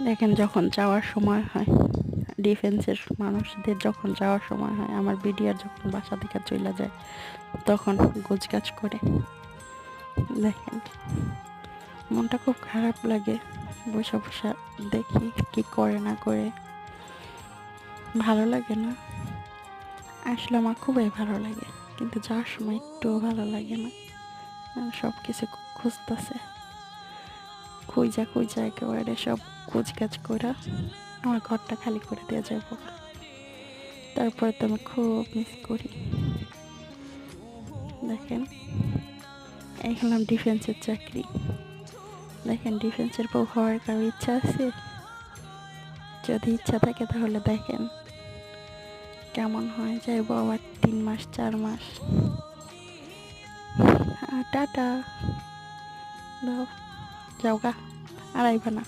দেখেন যখন যাওয়ার সময় হয়, ডিফেন্সের মানুষদের যখন যাওয়ার সময় হয়, আমার বিডিআর যখন বাসা থেকে চলে যায় তখন গোছগাছ করে। দেখেন মনটা খুব খারাপ লাগে, বসে বসে দেখি কি করে না করে। ভালো লাগে না, আসলে আমার খুবই ভালো লাগে, কিন্তু যাওয়ার সময় একটুও ভালো লাগে না। সব কিছু খুঁজতেছে, খুঁজা খুঁজা একেবারে সব গোছগাছ করে আমার ঘরটা খালি করে দিয়ে যাবো। তারপরে তো আমি খুব মিস করি। দেখেন এই হলাম ডিফেন্সের চাকরি। দেখেন ডিফেন্সের বউ হওয়ার কারো ইচ্ছা আছে? যদি ইচ্ছা থাকে তাহলে দেখেন কেমন হয়, যাইবো আবার 3 মাস 4 মাস। টাটা, দাও, যাও গা, আর আইবা না।